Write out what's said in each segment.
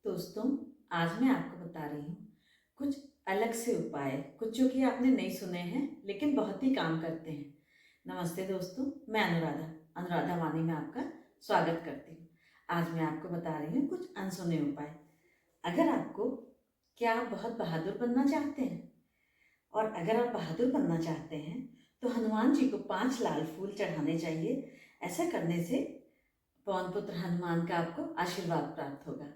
दोस्तों, आज मैं आपको बता रही हूँ कुछ अलग से उपाय, कुछ जो कि आपने नहीं सुने हैं लेकिन बहुत ही काम करते हैं। नमस्ते दोस्तों, मैं अनुराधा अनुराधा वाणी में आपका स्वागत करती हूँ। आज मैं आपको बता रही हूँ कुछ अनसुने उपाय। अगर आपको क्या आप बहुत बहादुर बनना चाहते हैं, और अगर आप बहादुर बनना चाहते हैं तो हनुमान जी को 5 लाल फूल चढ़ाने चाहिए। ऐसा करने से पवन पुत्र हनुमान का आपको आशीर्वाद प्राप्त होगा।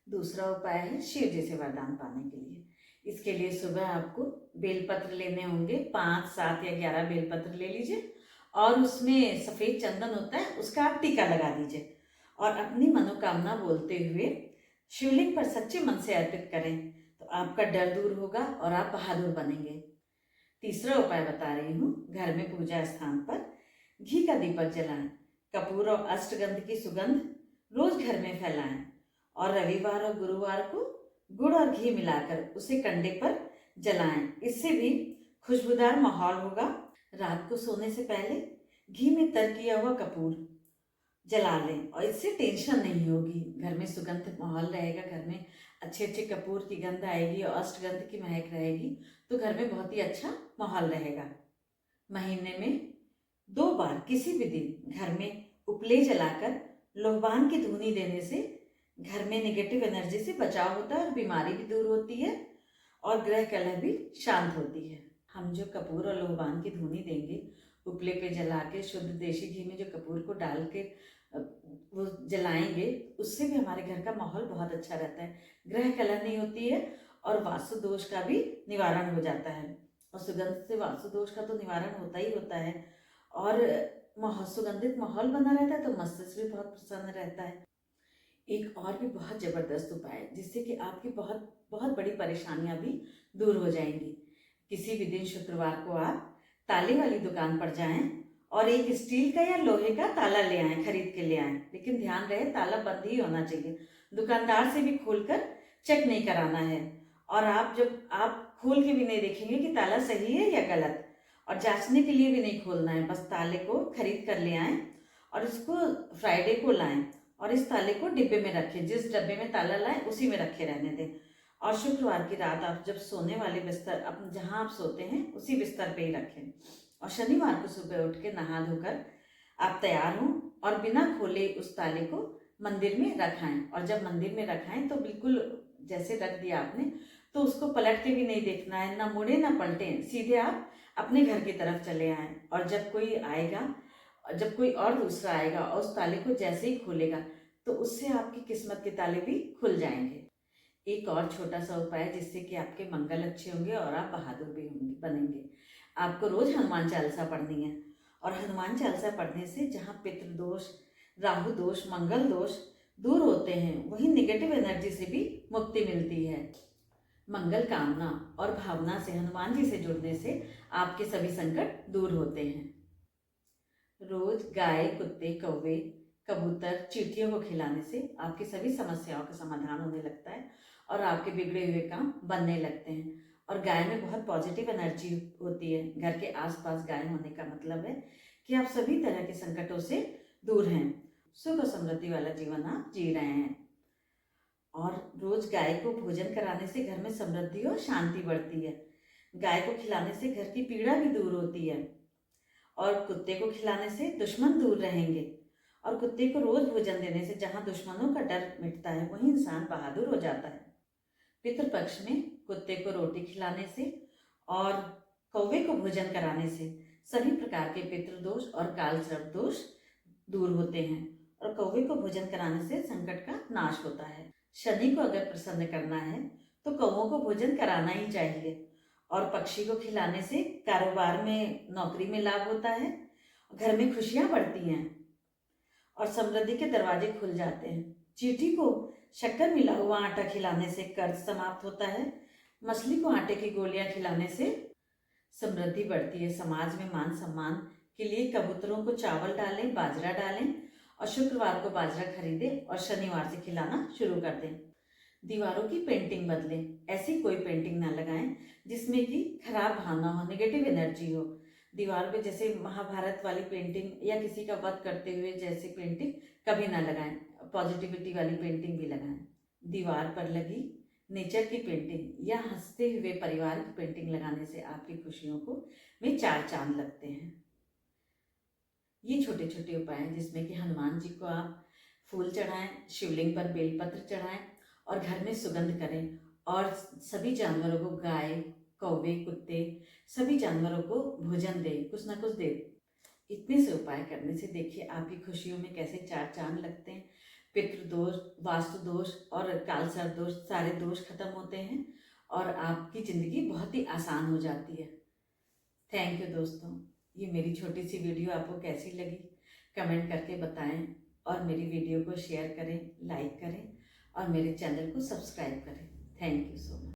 दूसरा उपाय है शिव जी से वरदान पाने के लिए। इसके लिए सुबह आपको बेलपत्र लेने होंगे, 5, 7 या 11 बेलपत्र ले लीजिए और उसमें सफ़ेद चंदन होता है, उसका आप टीका लगा दीजिए और अपनी मनोकामना बोलते हुए शिवलिंग पर सच्चे मन से अर्पित करें तो आपका डर दूर होगा और आप बहादुर बनेंगे। तीसरा उपाय बता रही हूँ, घर में पूजा स्थान पर घी का दीपक जलाएं, कपूर और अष्टगंध की सुगंध रोज घर में फैलाएं और रविवार और गुरुवार को गुड़ और घी मिलाकर उसे कंडे पर जलाएं। इससे भी खुशबूदार माहौल होगा। रात को सोने से पहले घी में तर किया हुआ कपूर जला लें और इससे टेंशन नहीं होगी। घर में सुगंधित माहौल रहेगा, घर में अच्छे अच्छे कपूर की गंध आएगी और अष्टगंध की महक रहेगी, तो घर में बहुत ही अच्छा माहौल रहेगा। महीने में 2 बार किसी भी दिन घर में उपले जलाकर लोबान की धुनी देने से घर में नेगेटिव एनर्जी से बचाव होता है और बीमारी भी दूर होती है और ग्रह कलह भी शांत होती है। हम जो कपूर और लोबान की धुनी देंगे, उपले पे जला के शुद्ध देशी घी में जो कपूर को डाल के वो जलाएंगे, उससे भी हमारे घर का माहौल बहुत अच्छा रहता है, ग्रह कलह नहीं होती है और वास्तु दोष का भी निवारण हो जाता है। और सुगंध से वास्तु दोष का तो निवारण होता ही होता है और सुगंधित माहौल बना रहता है तो मस्तिष्क भी बहुत प्रसन्न रहता है। एक और भी बहुत ज़बरदस्त उपाय है जिससे कि आपकी बहुत बहुत बड़ी परेशानियां भी दूर हो जाएंगी। किसी भी दिन शुक्रवार को आप ताले वाली दुकान पर जाएं और एक स्टील का या लोहे का ताला ले आएं, खरीद के ले आएं, लेकिन ध्यान रहे ताला बंद ही होना चाहिए। दुकानदार से भी खोलकर चेक नहीं कराना है और आप खोल के भी नहीं देखेंगे कि ताला सही है या गलत, और जांचने के लिए भी नहीं खोलना है। बस ताले को खरीद कर ले आएं और इसको फ्राइडे को लाएं और इस ताले को डिब्बे में रखें। जिस डब्बे में ताला लाएं उसी में रखे रहने दें और शुक्रवार की रात आप जब सोने वाले बिस्तर अब जहां आप सोते हैं उसी बिस्तर पे ही रखें और शनिवार को सुबह उठ के नहा धोकर आप तैयार हों और बिना खोले उस ताले को मंदिर में रखाएं। और जब मंदिर में रखाएं तो बिल्कुल जैसे रख दिया आपने तो उसको पलट के भी नहीं देखना है, ना मुड़े ना पलटे, सीधे आप अपने घर की तरफ चले आएं। और जब कोई और दूसरा आएगा और उस ताले को जैसे ही खोलेगा तो उससे आपकी किस्मत के ताले भी खुल जाएंगे। एक और छोटा सा उपाय जिससे कि आपके मंगल अच्छे होंगे और आप बहादुर भी होंगे बनेंगे। आपको रोज हनुमान चालीसा पढ़नी है और हनुमान चालीसा पढ़ने से जहाँ पितृदोष, राहु दोष, मंगल दोष दूर होते हैं, वहीं निगेटिव एनर्जी से भी मुक्ति मिलती है। मंगल कामना और भावना से हनुमान जी से जुड़ने से आपके सभी संकट दूर होते हैं। रोज गाय, कुत्ते, कौवे, कबूतर, चींटियों को खिलाने से आपकी सभी समस्याओं का समाधान होने लगता है और आपके बिगड़े हुए काम बनने लगते हैं। और गाय में बहुत पॉजिटिव एनर्जी होती है। घर के आसपास गाय होने का मतलब है कि आप सभी तरह के संकटों से दूर हैं, सुख और समृद्धि वाला जीवन आप जी रहे हैं। और रोज गाय को भोजन कराने से घर में समृद्धि और शांति बढ़ती है। गाय को खिलाने से घर की पीड़ा भी दूर होती है और कुत्ते को खिलाने से दुश्मन दूर रहेंगे। और कुत्ते को रोज भोजन देने से जहाँ दुश्मनों का डर मिटता है वहीं इंसान बहादुर हो जाता है। पितृपक्ष में कुत्ते को रोटी खिलाने से और कौवे को भोजन कराने से सभी प्रकार के पितृदोष और काल सर्प दोष दूर होते हैं और कौवे को भोजन कराने से संकट का नाश होता है। शनि को अगर प्रसन्न करना है तो कौवों को भोजन कराना ही चाहिए और पक्षी को खिलाने से कारोबार में, नौकरी में लाभ होता है, घर में खुशियां बढ़ती हैं और समृद्धि के दरवाजे खुल जाते हैं। चींटी को शक्कर मिला हुआ आटा खिलाने से कर्ज समाप्त होता है। मछली को आटे की गोलियां खिलाने से समृद्धि बढ़ती है। समाज में मान सम्मान के लिए कबूतरों को चावल डालें, बाजरा डालें और शुक्रवार को बाजरा खरीदें और शनिवार से खिलाना शुरू कर दें। दीवारों की पेंटिंग बदलें, ऐसी कोई पेंटिंग ना लगाएं जिसमें कि खराब भावना हो, नेगेटिव एनर्जी हो। दीवार पे जैसे महाभारत वाली पेंटिंग या किसी का वध करते हुए जैसे पेंटिंग कभी ना लगाएं, पॉजिटिविटी वाली पेंटिंग भी लगाएं। दीवार पर लगी नेचर की पेंटिंग या हंसते हुए परिवार की पेंटिंग लगाने से आपकी खुशियों को में चार चांद लगते हैं। ये छोटे छोटे उपाय हैं जिसमें कि हनुमान जी को आप फूल चढ़ाएं, शिवलिंग पर बेलपत्र चढ़ाएं और घर में सुगंध करें और सभी जानवरों को, गाय, कौवे, कुत्ते, सभी जानवरों को भोजन दें, कुछ ना कुछ दें। इतने से उपाय करने से देखिए आपकी खुशियों में कैसे चार चांद लगते हैं। पितृदोष, वास्तु दोष और कालसर्प दोष, सारे दोष खत्म होते हैं और आपकी ज़िंदगी बहुत ही आसान हो जाती है। थैंक यू दोस्तों। ये मेरी छोटी सी वीडियो आपको कैसी लगी कमेंट करके बताएं और मेरी वीडियो को शेयर करें, लाइक करें और मेरे चैनल को सब्सक्राइब करें। Thank you so much.